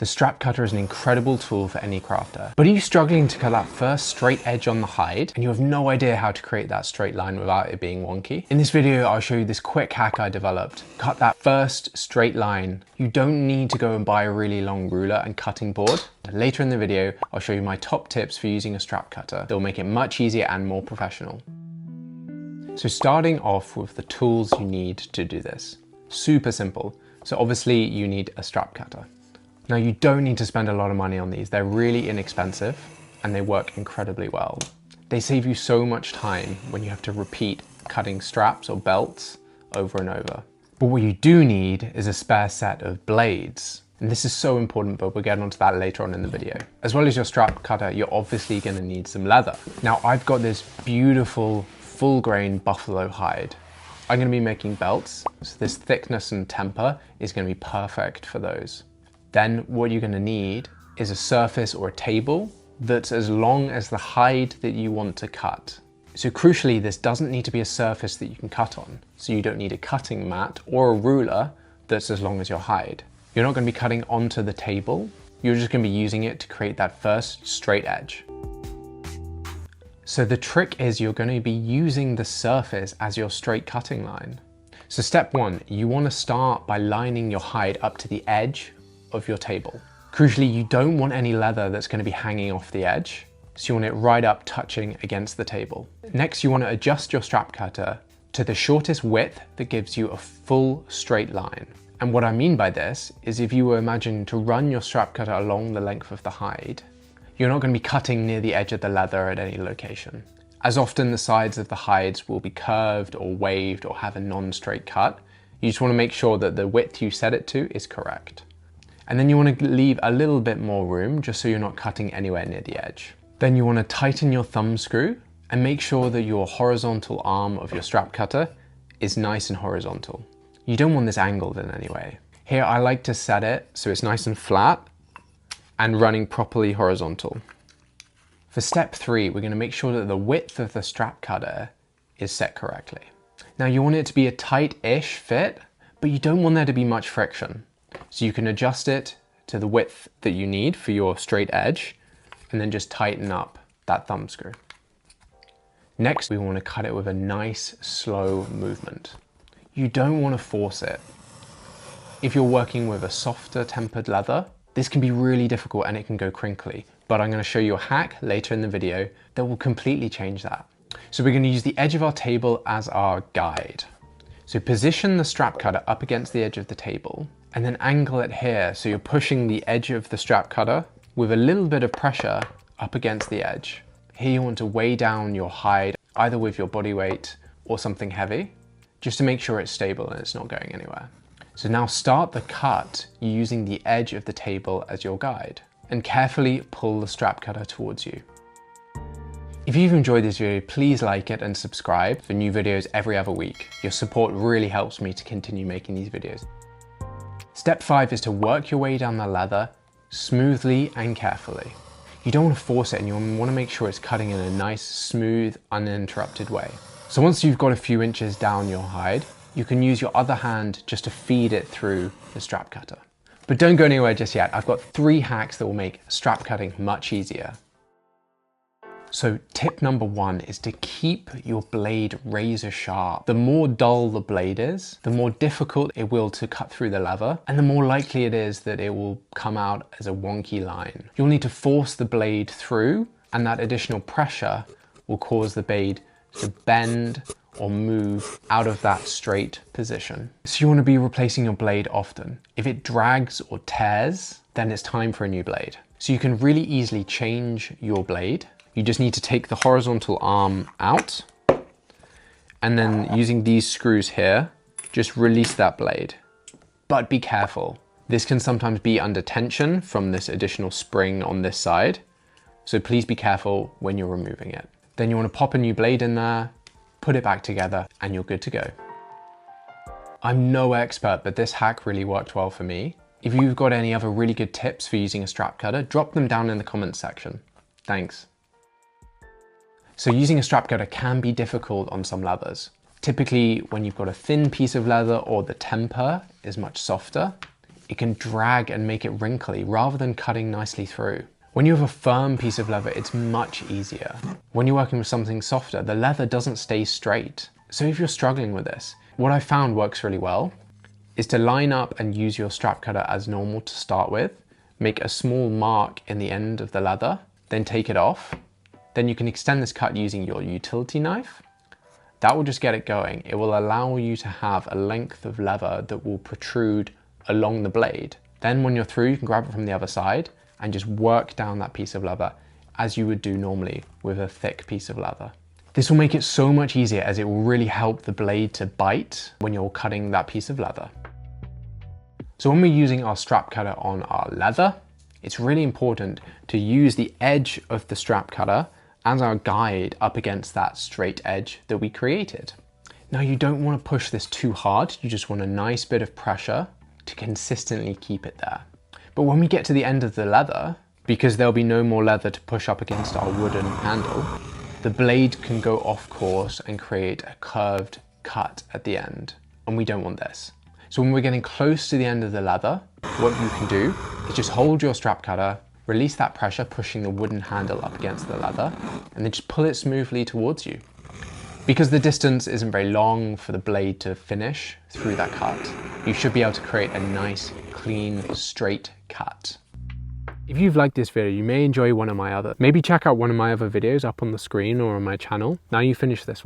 The strap cutter is an incredible tool for any crafter. But are you struggling to cut that first straight edge on the hide and you have no idea how to create that straight line without it being wonky? In this video, I'll show you this quick hack I developed. Cut that first straight line. You don't need to go and buy a really long ruler and cutting board. Later in the video, I'll show you my top tips for using a strap cutter that will make it much easier and more professional. So starting off with the tools you need to do this. Super simple. So obviously you need a strap cutter. Now you don't need to spend a lot of money on these. They're really inexpensive and they work incredibly well. They save you so much time when you have to repeat cutting straps or belts over and over. But what you do need is a spare set of blades. And this is so important, but we'll get onto that later on in the video. As well as your strap cutter, you're obviously going to need some leather. Now I've got this beautiful full grain buffalo hide. I'm going to be making belts, so this thickness and temper is going to be perfect for those. Then what you're going to need is a surface or a table that's as long as the hide that you want to cut. So crucially, this doesn't need to be a surface that you can cut on. So you don't need a cutting mat or a ruler that's as long as your hide. You're not going to be cutting onto the table. You're just going to be using it to create that first straight edge. So the trick is you're going to be using the surface as your straight cutting line. So step one, you want to start by lining your hide up to the edge of your table. Crucially, you don't want any leather that's going to be hanging off the edge. So you want it right up touching against the table. Next, you want to adjust your strap cutter to the shortest width that gives you a full straight line. And what I mean by this is if you were imagining to run your strap cutter along the length of the hide, you're not going to be cutting near the edge of the leather at any location. As often the sides of the hides will be curved or waved or have a non-straight cut, you just want to make sure that the width you set it to is correct. And then you want to leave a little bit more room just so you're not cutting anywhere near the edge. Then you want to tighten your thumb screw and make sure that your horizontal arm of your strap cutter is nice and horizontal. You don't want this angled in any way. Here I like to set it so it's nice and flat and running properly horizontal. For step 3, we're going to make sure that the width of the strap cutter is set correctly. Now you want it to be a tight-ish fit, but you don't want there to be much friction. So you can adjust it to the width that you need for your straight edge and then just tighten up that thumb screw. Next, we want to cut it with a nice slow movement. You don't want to force it. If you're working with a softer tempered leather, this can be really difficult and it can go crinkly, but I'm going to show you a hack later in the video that will completely change that. So we're going to use the edge of our table as our guide. So position the strap cutter up against the edge of the table and then angle it here so you're pushing the edge of the strap cutter with a little bit of pressure up against the edge. Here you want to weigh down your hide either with your body weight or something heavy just to make sure it's stable and it's not going anywhere. So now start the cut using the edge of the table as your guide and carefully pull the strap cutter towards you. If you've enjoyed this video, please like it and subscribe for new videos every other week. Your support really helps me to continue making these videos. Step 5 is to work your way down the leather smoothly and carefully. You don't want to force it and you want to make sure it's cutting in a nice, smooth, uninterrupted way. So once you've got a few inches down your hide, you can use your other hand just to feed it through the strap cutter. But don't go anywhere just yet. I've got 3 hacks that will make strap cutting much easier. So tip number 1 is to keep your blade razor sharp. The more dull the blade is, the more difficult it will to cut through the leather, and the more likely it is that it will come out as a wonky line. You'll need to force the blade through, and that additional pressure will cause the blade to bend or move out of that straight position. So you want to be replacing your blade often. If it drags or tears, then it's time for a new blade. So you can really easily change your blade. You just need to take the horizontal arm out and then using these screws here, just release that blade. But be careful. This can sometimes be under tension from this additional spring on this side. So please be careful when you're removing it. Then you want to pop a new blade in there, put it back together, and you're good to go. I'm no expert, but this hack really worked well for me. If you've got any other really good tips for using a strap cutter, drop them down in the comments section. Thanks. So using a strap cutter can be difficult on some leathers. Typically, when you've got a thin piece of leather or the temper is much softer, it can drag and make it wrinkly rather than cutting nicely through. When you have a firm piece of leather, it's much easier. When you're working with something softer, the leather doesn't stay straight. So if you're struggling with this, what I found works really well is to line up and use your strap cutter as normal to start with, make a small mark in the end of the leather, then take it off. Then you can extend this cut using your utility knife. That will just get it going. It will allow you to have a length of leather that will protrude along the blade. Then when you're through, you can grab it from the other side and just work down that piece of leather as you would do normally with a thick piece of leather. This will make it so much easier as it will really help the blade to bite when you're cutting that piece of leather. So when we're using our strap cutter on our leather, it's really important to use the edge of the strap cutter as our guide up against that straight edge that we created. Now you don't want to push this too hard, you just want a nice bit of pressure to consistently keep it there. But when we get to the end of the leather, because there'll be no more leather to push up against our wooden handle, the blade can go off course and create a curved cut at the end, and we don't want this. So when we're getting close to the end of the leather, what you can do is just hold your strap cutter, release that pressure, pushing the wooden handle up against the leather, and then just pull it smoothly towards you. Because the distance isn't very long for the blade to finish through that cut, you should be able to create a nice, clean, straight cut. If you've liked this video, you may enjoy one of my other. Maybe check out one of my other videos up on the screen or on my channel. Now you finish this one.